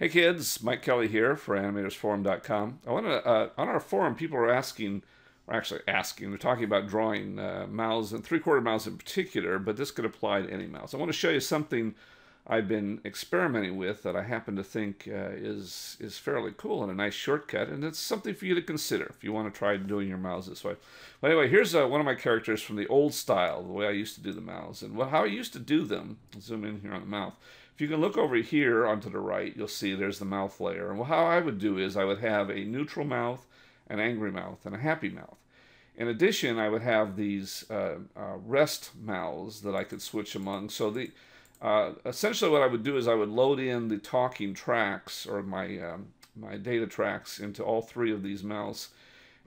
Hey kids, Mike Kelly here for AnimatorSforum.com. On our forum, people are asking, they're talking about drawing mouths, and three-quarter mouths in particular, but this could apply to any mouths. I want to show you something I've been experimenting with that I happen to think is fairly cool and a nice shortcut, and it's something for you to consider if you want to try doing your mouths this way. But anyway, here's one of my characters from the old style, the way I used to do the mouths, and how I used to do them. I'll zoom in here on the mouth. If you can look over here onto the right, you'll see there's the mouth layer. And how I would do is I would have a neutral mouth, an angry mouth, and a happy mouth. In addition, I would have these rest mouths that I could switch among. So essentially what I would do is I would load in the talking tracks, or my data tracks, into all three of these mouths,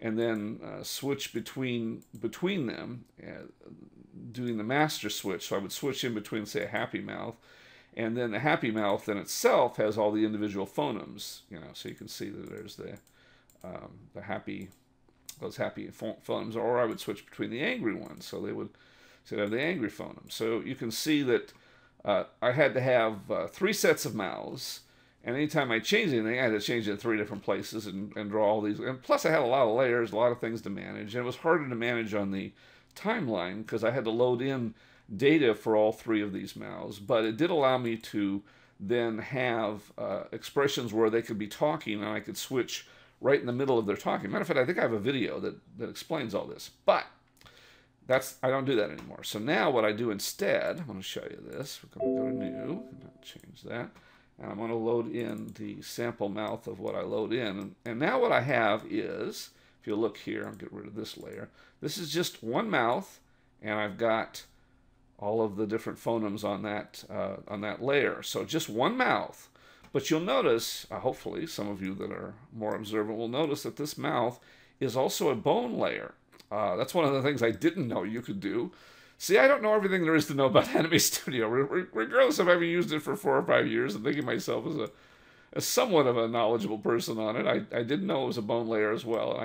and then switch between them, doing the master switch. So I would switch in between, say, a happy mouth, and then the happy mouth in itself has all the individual phonemes, so you can see that there's those happy phonemes, or I would switch between the angry ones, so they'd have the angry phonemes. So you can see that I had to have three sets of mouths, and anytime I changed anything, I had to change it in three different places and draw all these. And plus, I had a lot of layers, a lot of things to manage, and it was harder to manage on the timeline because I had to load in data for all three of these mouths. But it did allow me to then have expressions where they could be talking, and I could switch right in the middle of their talking. Matter of fact, I think I have a video that explains all this. But I don't do that anymore. So now what I do instead, I'm going to show you this. We're going to go to New, and change that. And I'm going to load in the sample mouth of what I load in. And now what I have is, if you look here, I'll get rid of this layer. This is just one mouth, and I've got all of the different phonemes on that layer. So just one mouth. But you'll notice, hopefully some of you that are more observant will notice that this mouth is also a bone layer. That's one of the things I didn't know you could do. See, I don't know everything there is to know about Anime Studio, regardless of having used it for 4 or 5 years and thinking myself as somewhat of a knowledgeable person on it. I didn't know it was a bone layer as well, and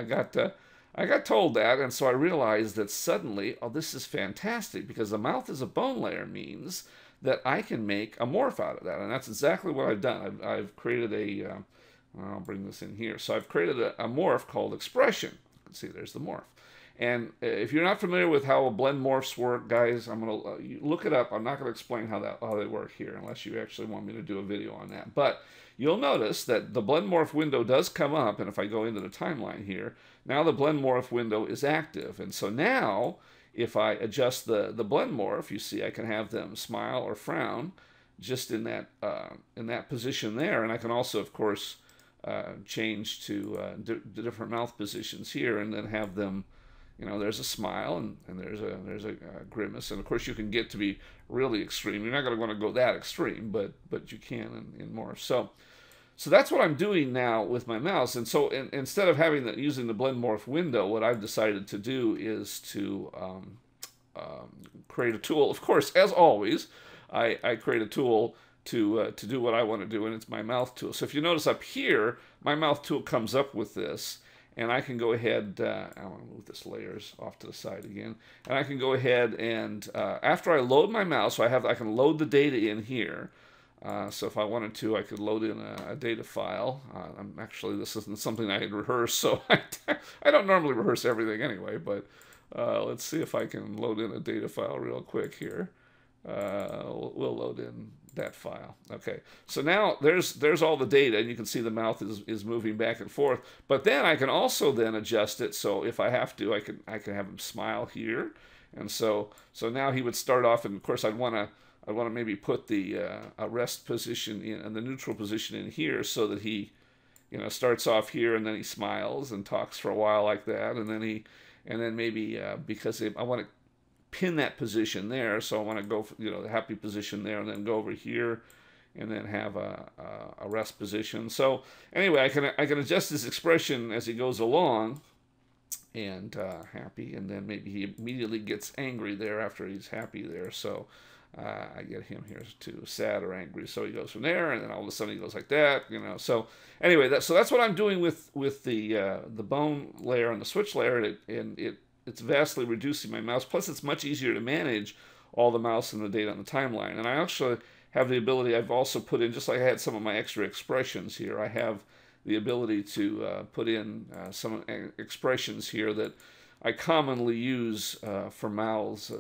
I got told that, and so I realized that suddenly, oh, this is fantastic, because the mouth is a bone layer means that I can make a morph out of that, and that's exactly what I've done. I've created I'll bring this in here. So I've created a morph called expression. You can see there's the morph. And if you're not familiar with how blend morphs work, guys, I'm going to look it up. I'm not going to explain how they work here unless you actually want me to do a video on that. But you'll notice that the blend morph window does come up, and if I go into the timeline here, now the blend morph window is active. And so now, if I adjust the blend morph, you see I can have them smile or frown just in that position there. And I can also, of course, change to the different mouth positions here, and then have them, there's a smile and there's a grimace, and of course you can get to be really extreme. You're not going to want to go that extreme, but you can in morph. So that's what I'm doing now with my mouse. And so instead of using the blend morph window, what I've decided to do is to create a tool. Of course, as always, I create a tool to do what I want to do, and it's my mouth tool. So if you notice up here, my mouth tool comes up with this. And I can go ahead, I want to move this layers off to the side again, and I can go ahead and, after I load my mouse, so I can load the data in here. So if I wanted to, I could load in a data file. Actually, this isn't something I had rehearsed, so I don't normally rehearse everything anyway, but let's see if I can load in a data file real quick here. We'll load in that file. Okay, so now there's all the data, and you can see the mouth is moving back and forth. But then I can also then adjust it, so if I have to, I can have him smile here, and so now he would start off, and of course I'd want to maybe put the rest position in and the neutral position in here, so that he starts off here, and then he smiles and talks for a while like that, and then maybe because I want to pin that position there, so I want to go for, the happy position there, and then go over here and then have a rest position. So anyway, I can adjust his expression as he goes along, and happy, and then maybe he immediately gets angry there after he's happy there. So I get him here to sad or angry, so he goes from there, and then all of a sudden he goes like that, So anyway, that's what I'm doing with the bone layer and the switch layer, and it's vastly reducing my mouse. Plus, it's much easier to manage all the mouse and the data on the timeline. And I actually have the ability, I've also put in, just like I had some of my extra expressions here, I have the ability to put in some expressions here that I commonly use for mouths.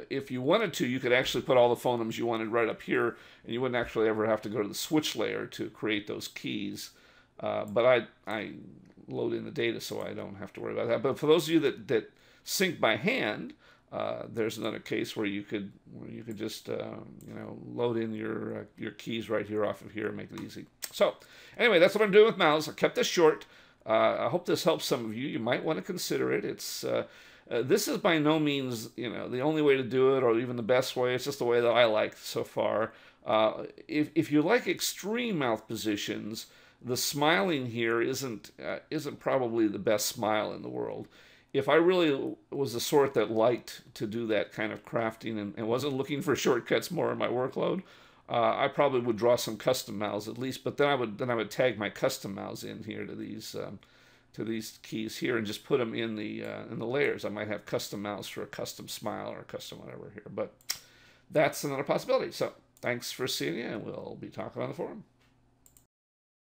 If you wanted to, you could actually put all the phonemes you wanted right up here, and you wouldn't actually ever have to go to the switch layer to create those keys. But I load in the data, so I don't have to worry about that. But for those of you that sync by hand, there's another case where you could just load in your keys right here off of here and make it easy. So anyway, that's what I'm doing with mouths. I kept this short. I hope this helps some of you. You might want to consider it. It's this is by no means the only way to do it, or even the best way. It's just the way that I like so far. If you like extreme mouth positions, the smiling here isn't probably the best smile in the world. If I really was the sort that liked to do that kind of crafting and wasn't looking for shortcuts more in my workload, I probably would draw some custom mouths at least. But then I would tag my custom mouths in here to these keys here and just put them in the layers. I might have custom mouths for a custom smile or a custom whatever here. But that's another possibility. So thanks for seeing you, and we'll be talking on the forum.